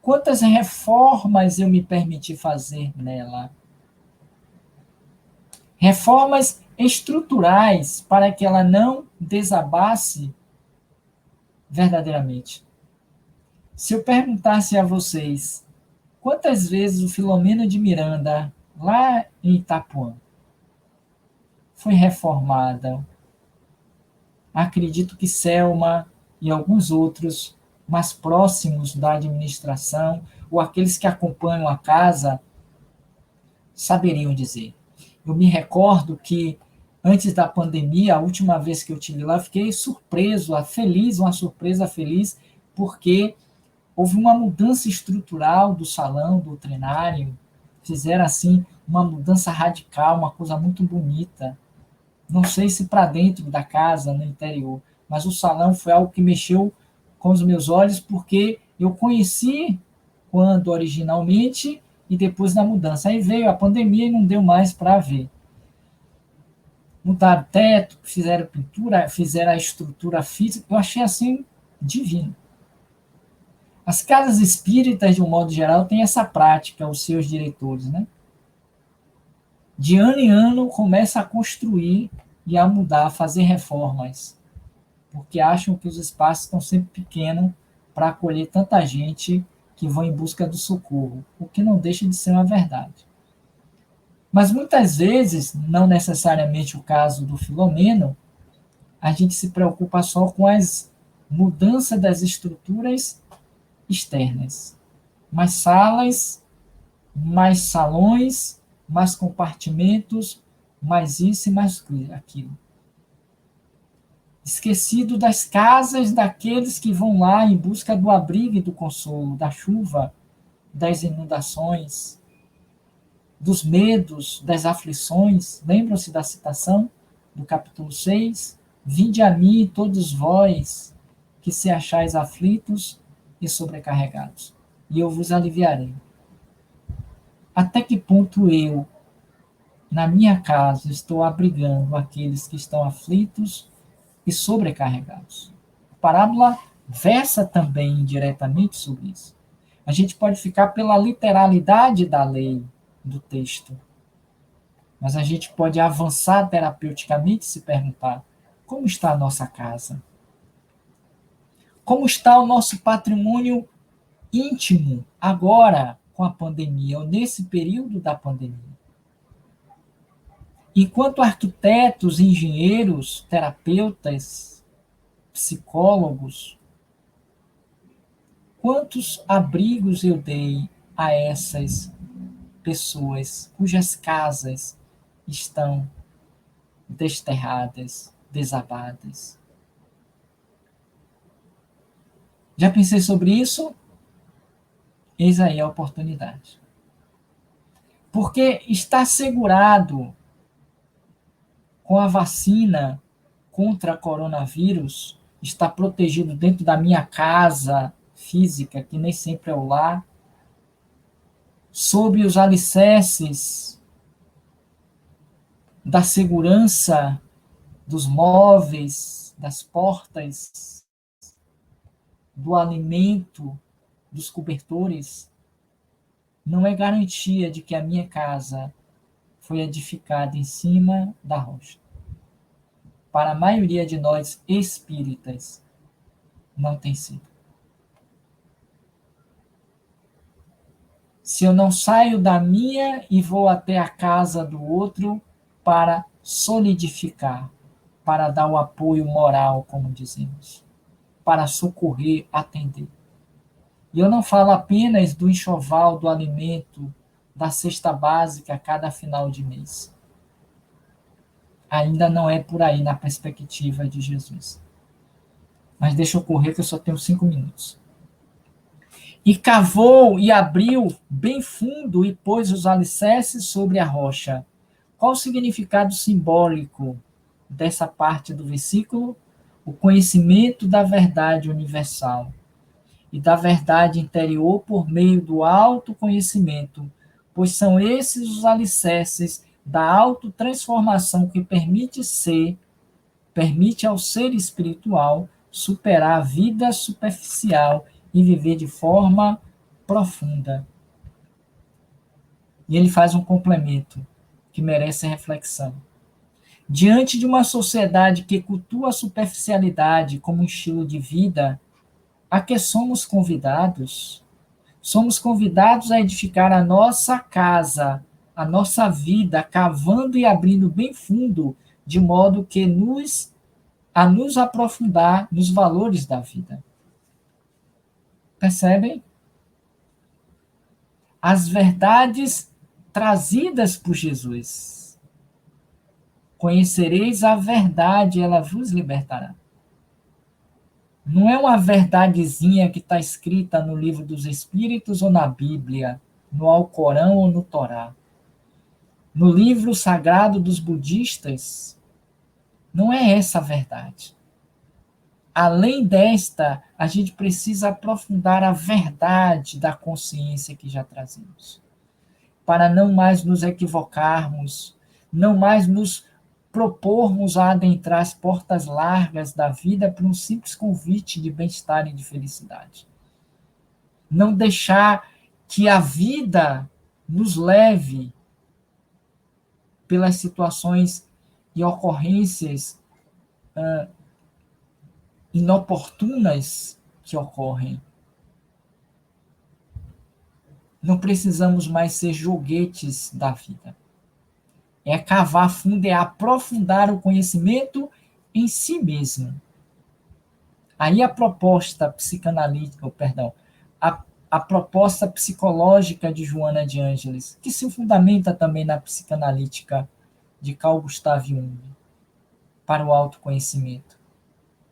Quantas reformas eu me permiti fazer nela? Reformas estruturais para que ela não desabasse verdadeiramente. Se eu perguntasse a vocês quantas vezes o Filomeno de Miranda, lá em Itapuã, foi reformada, acredito que Selma e alguns outros mais próximos da administração, ou aqueles que acompanham a casa, saberiam dizer. Eu me recordo que, antes da pandemia, a última vez que eu estive lá, eu fiquei surpreso, feliz, uma surpresa feliz, porque houve uma mudança estrutural do salão, do doutrinário, fizeram assim uma mudança radical, uma coisa muito bonita. Não sei se para dentro da casa, no interior, mas o salão foi algo que mexeu com os meus olhos, porque Eu conheci quando originalmente e depois da mudança. Aí veio a pandemia e não deu mais para ver. Mudaram o teto, fizeram pintura, fizeram a estrutura física. Eu achei assim divino. As casas espíritas, de um modo geral, têm essa prática, os seus diretores, né? De ano em ano, começa a construir e a mudar, a fazer reformas, porque acham que os espaços estão sempre pequenos para acolher tanta gente que vão em busca do socorro, o que não deixa de ser uma verdade. Mas muitas vezes, não necessariamente o caso do Filomeno, a gente se preocupa só com as mudanças das estruturas externas. Mais salas, mais salões, mais compartimentos, mais isso e mais aquilo. Esquecido das casas daqueles que vão lá em busca do abrigo e do consolo, da chuva, das inundações, dos medos, das aflições. Lembram-se da citação do capítulo 6? Vinde a mim, todos vós, que se achais aflitos e sobrecarregados, e eu vos aliviarei. Até que ponto eu, na minha casa, estou abrigando aqueles que estão aflitos e sobrecarregados? A parábola versa também indiretamente sobre isso. A gente pode ficar pela literalidade da lei do texto, mas a gente pode avançar terapeuticamente e se perguntar: como está a nossa casa? Como está o nosso patrimônio íntimo agora com a pandemia, ou nesse período da pandemia? Enquanto arquitetos, engenheiros, terapeutas, psicólogos, quantos abrigos eu dei a essas pessoas cujas casas estão desterradas, desabadas? Já pensei sobre isso? Eis aí a oportunidade. Porque está assegurado com a vacina contra coronavírus, está protegido dentro da minha casa física, que nem sempre é o lar, sob os alicerces da segurança dos móveis, das portas, do alimento, dos cobertores, não é garantia de que a minha casa foi edificada em cima da rocha. Para a maioria de nós espíritas, não tem sido. Se eu não saio da minha e vou até a casa do outro para solidificar, para dar o apoio moral, como dizemos, para socorrer, atender. E eu não falo apenas do enxoval, do alimento, da cesta básica a cada final de mês. Ainda não é por aí na perspectiva de Jesus. Mas deixa eu correr que eu só tenho 5 minutos. E cavou e abriu bem fundo e pôs os alicerces sobre a rocha. Qual o significado simbólico dessa parte do versículo? O conhecimento da verdade universal e da verdade interior por meio do autoconhecimento, pois são esses os alicerces da autotransformação que permite ao ser espiritual superar a vida superficial e viver de forma profunda. E ele faz um complemento que merece reflexão. Diante de uma sociedade que cultua a superficialidade como um estilo de vida, a que somos convidados? Somos convidados a edificar a nossa casa, a nossa vida, cavando e abrindo bem fundo, de modo que nos aprofundar nos valores da vida. Percebem? As verdades trazidas por Jesus. Conhecereis a verdade, ela vos libertará. Não é uma verdadezinha que está escrita no livro dos Espíritos ou na Bíblia, no Alcorão ou no Torá. No livro sagrado dos budistas, não é essa a verdade. além desta, a gente precisa aprofundar a verdade da consciência que já trazemos, para não mais nos equivocarmos, não mais nos propormos a adentrar as portas largas da vida por um simples convite de bem-estar e de felicidade. Não deixar que a vida nos leve pelas situações e ocorrências inoportunas que ocorrem. Não precisamos mais ser joguetes da vida. É cavar fundo, é aprofundar o conhecimento em si mesmo. Aí a proposta psicanalítica, a proposta psicológica de Joana de Ângeles, que se fundamenta também na psicanalítica de Carl Gustav Jung, para o autoconhecimento.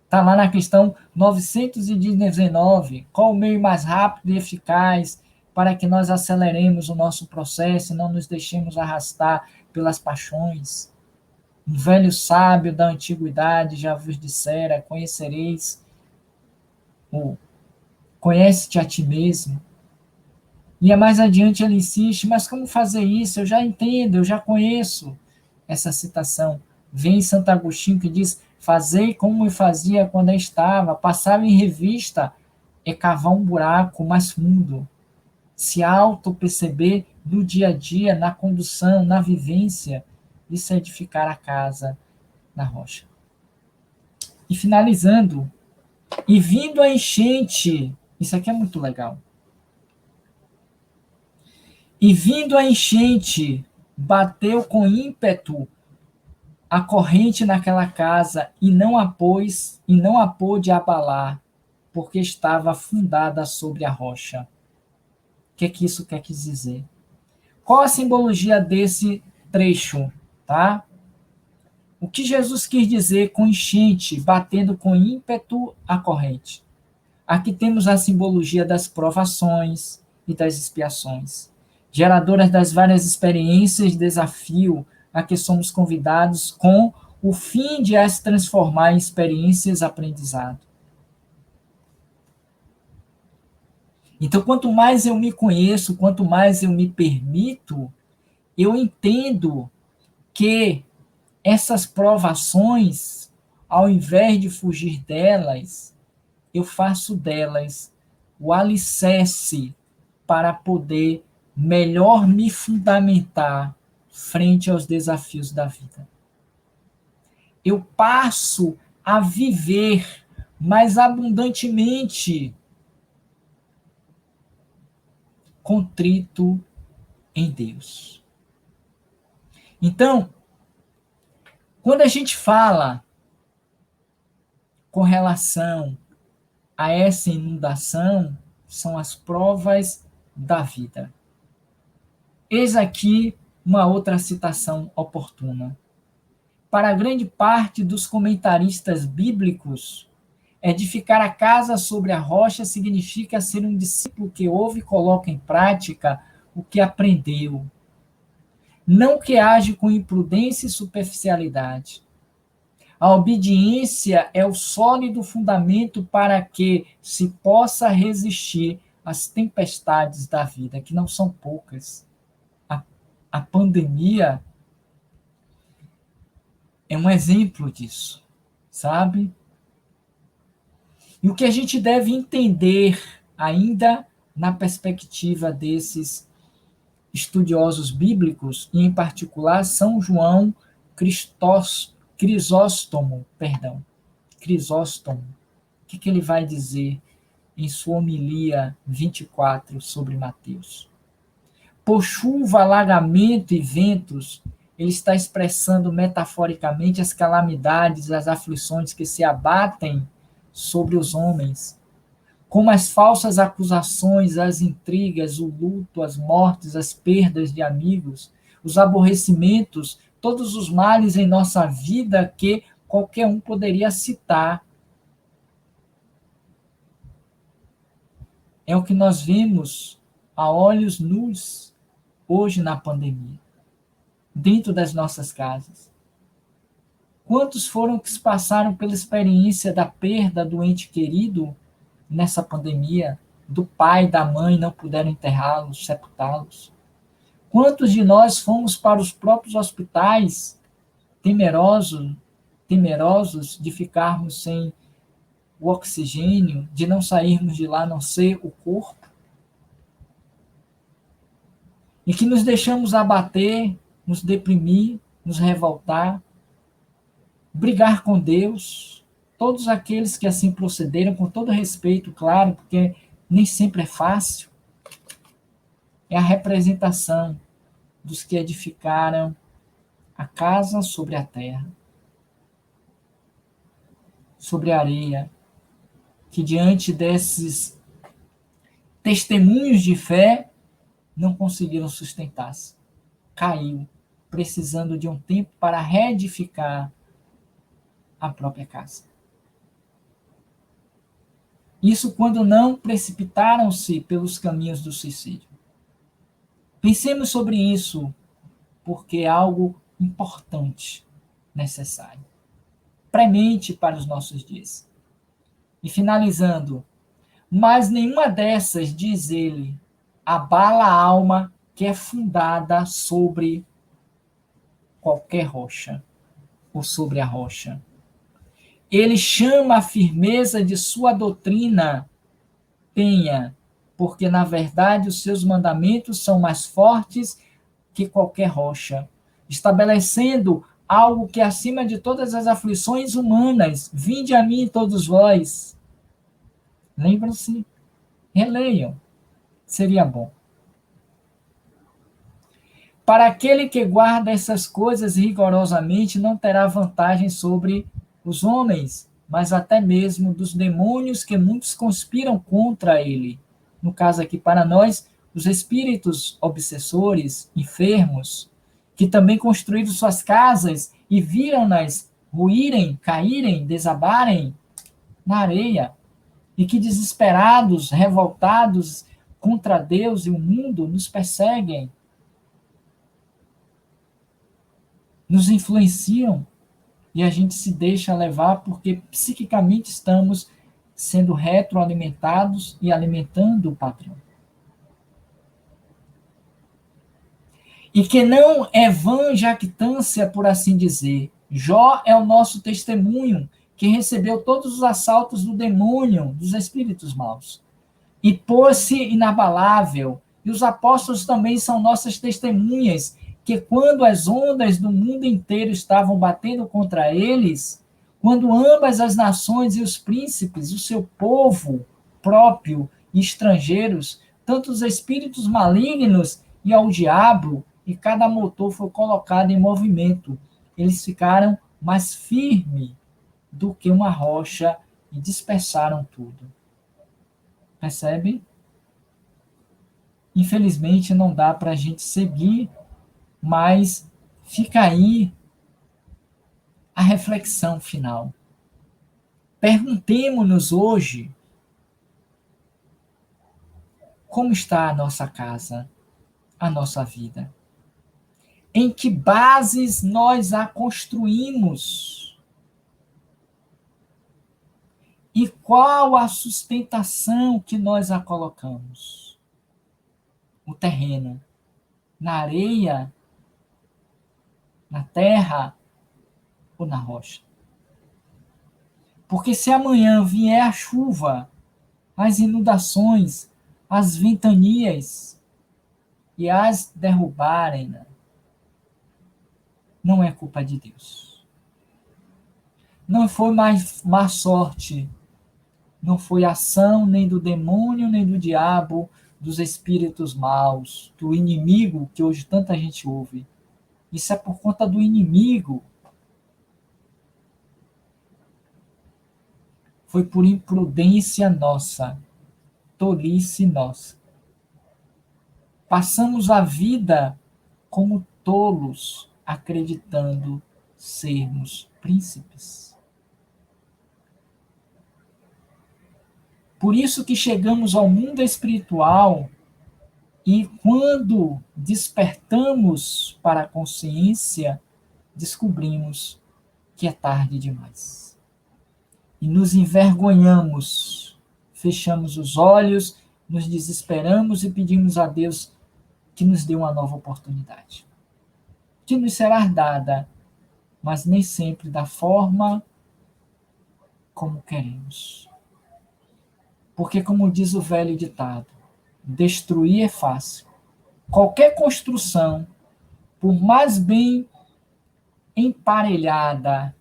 Está lá na questão 919, qual o meio mais rápido e eficaz para que nós aceleremos o nosso processo e não nos deixemos arrastar pelas paixões. Um velho sábio da antiguidade já vos dissera, conhece-te a ti mesmo. E mais adiante ele insiste, mas como fazer isso? Eu já entendo, eu já conheço essa citação. Vem Santo Agostinho que diz, fazei como eu fazia quando eu estava, passava em revista é cavar um buraco mais fundo, se auto-perceber no dia a dia, na condução, na vivência, isso é edificar a casa na rocha. E finalizando, e vindo a enchente, isso aqui é muito legal. E vindo a enchente, bateu com ímpeto a corrente naquela casa e não a pôde abalar, porque estava fundada sobre a rocha. O que isso quer dizer? Qual a simbologia desse trecho, tá? O que Jesus quis dizer com enchente, batendo com ímpeto a corrente? Aqui temos a simbologia das provações e das expiações, geradoras das várias experiências de desafio a que somos convidados com o fim de as transformar em experiências aprendizado. Então, quanto mais eu me conheço, quanto mais eu me permito, eu entendo que essas provações, ao invés de fugir delas, eu faço delas o alicerce para poder melhor me fundamentar frente aos desafios da vida. Eu passo a viver mais abundantemente contrito em Deus. Então, quando a gente fala com relação a essa inundação, são as provas da vida. Eis aqui uma outra citação oportuna. Para a grande parte dos comentaristas bíblicos, edificar a casa sobre a rocha significa ser um discípulo que ouve e coloca em prática o que aprendeu, não que age com imprudência e superficialidade. A obediência é o sólido fundamento para que se possa resistir às tempestades da vida, que não são poucas. A pandemia é um exemplo disso, sabe? E o que a gente deve entender, ainda na perspectiva desses estudiosos bíblicos, e em particular São João Crisóstomo. O que ele vai dizer em sua homilia 24 sobre Mateus? Por chuva, alagamento e ventos, ele está expressando metaforicamente as calamidades, as aflições que se abatem sobre os homens, como as falsas acusações, as intrigas, o luto, as mortes, as perdas de amigos, os aborrecimentos, todos os males em nossa vida que qualquer um poderia citar. É o que nós vemos a olhos nus hoje na pandemia, dentro das nossas casas. Quantos foram que passaram pela experiência da perda do ente querido nessa pandemia, do pai, da mãe, não puderam enterrá-los, sepultá-los? Quantos de nós fomos para os próprios hospitais temerosos de ficarmos sem o oxigênio, de não sairmos de lá a não ser o corpo? E que nos deixamos abater, nos deprimir, nos revoltar, brigar com Deus, todos aqueles que assim procederam, com todo respeito, claro, porque nem sempre é fácil, é a representação dos que edificaram a casa sobre a terra, sobre a areia, que diante desses testemunhos de fé não conseguiram sustentar-se. Caiu, precisando de um tempo para reedificar a própria casa. Isso quando não precipitaram-se pelos caminhos do suicídio. Pensemos sobre isso, porque é algo importante, necessário, premente para os nossos dias. E finalizando, mas nenhuma dessas, diz ele, abala a alma que é fundada sobre qualquer rocha, ou sobre a rocha. Ele chama a firmeza de sua doutrina penha, porque na verdade os seus mandamentos são mais fortes que qualquer rocha, estabelecendo algo que acima de todas as aflições humanas, vinde a mim todos vós. Lembram-se? Releiam. Seria bom. Para aquele que guarda essas coisas rigorosamente, não terá vantagem sobre os homens, mas até mesmo dos demônios que muitos conspiram contra ele. No caso aqui, para nós, os espíritos obsessores, enfermos, que também construíram suas casas e viram-nas ruírem, caírem, desabarem na areia, e que desesperados, revoltados contra Deus e o mundo, nos perseguem, nos influenciam, e a gente se deixa levar porque psiquicamente estamos sendo retroalimentados e alimentando o patrão. E que não é vã jactância, por assim dizer. Jó é o nosso testemunho, que recebeu todos os assaltos do demônio, dos espíritos maus, e pôs-se inabalável. E os apóstolos também são nossas testemunhas, que quando as ondas do mundo inteiro estavam batendo contra eles, quando ambas as nações e os príncipes, o seu povo próprio e estrangeiros, tanto os espíritos malignos e ao diabo, e cada motor foi colocado em movimento, eles ficaram mais firmes do que uma rocha e dispersaram tudo. Percebe? Infelizmente não dá para a gente seguir, mas fica aí a reflexão final. Perguntemo-nos hoje como está a nossa casa, a nossa vida. Em que bases nós a construímos? E qual a sustentação que nós a colocamos? O terreno, na areia, na terra ou na rocha? Porque se amanhã vier a chuva, as inundações, as ventanias e as derrubarem, não é culpa de Deus. Não foi mais má sorte, não foi ação nem do demônio, nem do diabo, dos espíritos maus, do inimigo que hoje tanta gente ouve. Isso é por conta do inimigo. Foi por imprudência nossa, tolice nossa. Passamos a vida como tolos, acreditando sermos príncipes. Por isso que chegamos ao mundo espiritual e quando despertamos para a consciência, descobrimos que é tarde demais. E nos envergonhamos, fechamos os olhos, nos desesperamos e pedimos a Deus que nos dê uma nova oportunidade, que nos será dada, mas nem sempre da forma como queremos. Porque, como diz o velho ditado, destruir é fácil. Qualquer construção, por mais bem emparelhada,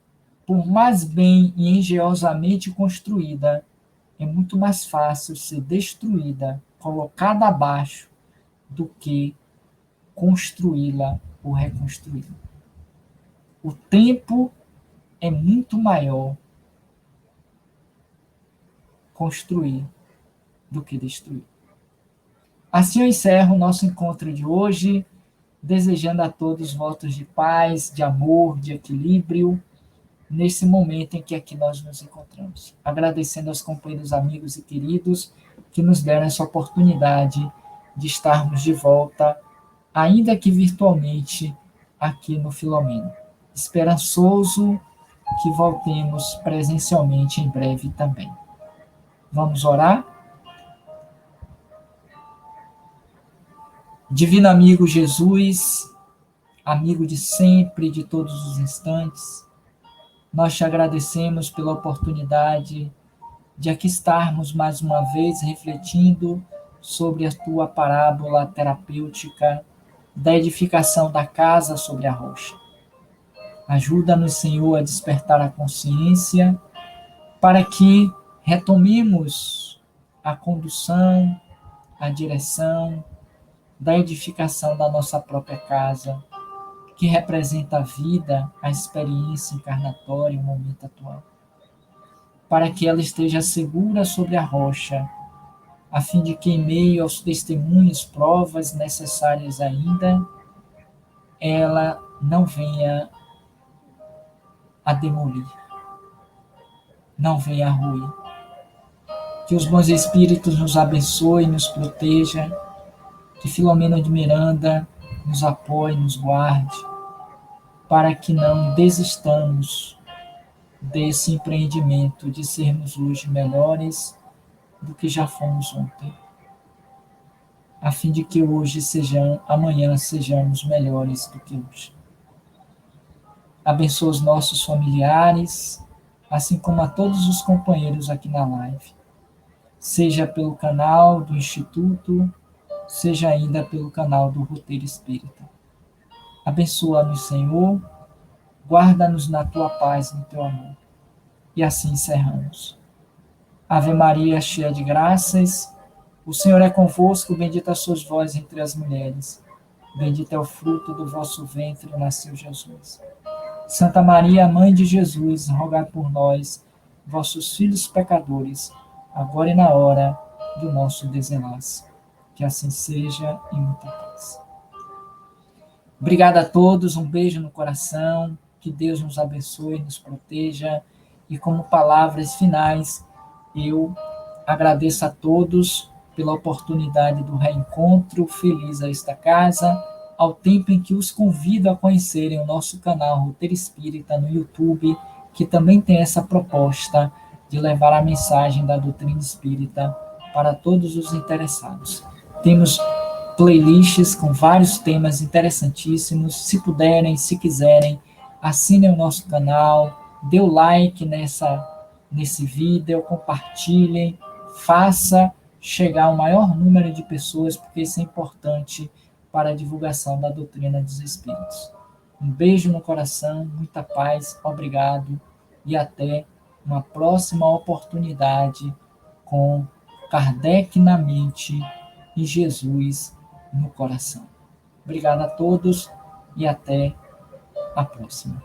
por mais bem e engenhosamente construída, é muito mais fácil ser destruída, colocada abaixo, do que construí-la ou reconstruí-la. O tempo é muito maior construir do que destruir. Assim eu encerro o nosso encontro de hoje, desejando a todos votos de paz, de amor, de equilíbrio, nesse momento em que aqui nós nos encontramos. Agradecendo aos companheiros, amigos e queridos que nos deram essa oportunidade de estarmos de volta, ainda que virtualmente, aqui no Filomeno. Esperançoso que voltemos presencialmente em breve também. Vamos orar? Divino amigo Jesus, amigo de sempre, de todos os instantes, nós te agradecemos pela oportunidade de aqui estarmos mais uma vez refletindo sobre a tua parábola terapêutica da edificação da casa sobre a rocha. Ajuda-nos, Senhor, a despertar a consciência para que retomemos a condução, a direção da edificação da nossa própria casa, que representa a vida, a experiência encarnatória, o momento atual, para que ela esteja segura sobre a rocha, a fim de que, em meio aos testemunhos, provas necessárias ainda, ela não venha a demolir, não venha a ruir. Que os bons espíritos nos abençoem, nos proteja, que Filomena de Miranda nos apoie, nos guarde, para que não desistamos desse empreendimento de sermos hoje melhores do que já fomos ontem, a fim de que amanhã sejamos melhores do que hoje. Abençoa os nossos familiares, assim como a todos os companheiros aqui na live, seja pelo canal do Instituto, seja ainda pelo canal do Roteiro Espírita. Abençoa-nos, Senhor, guarda-nos na tua paz, no teu amor. E assim encerramos. Ave Maria, cheia de graças, o Senhor é convosco, bendita sois vós entre as mulheres, bendito é o fruto do vosso ventre, nasceu Jesus. Santa Maria, Mãe de Jesus, rogai por nós, vossos filhos pecadores, agora e na hora do nosso desenlace. Que assim seja, e muita paz. Obrigado a todos, um beijo no coração, que Deus nos abençoe, nos proteja, e como palavras finais, eu agradeço a todos pela oportunidade do reencontro feliz a esta casa, ao tempo em que os convido a conhecerem o nosso canal Roteiro Espírita no YouTube, que também tem essa proposta de levar a mensagem da doutrina espírita para todos os interessados. Temos playlists com vários temas interessantíssimos. Se puderem, se quiserem, assinem o nosso canal, dê o like nesse vídeo, compartilhem, faça chegar ao maior número de pessoas, porque isso é importante para a divulgação da doutrina dos Espíritos. Um beijo no coração, muita paz, obrigado e até uma próxima oportunidade com Kardec na mente e Jesus no coração. Obrigado a todos e até a próxima.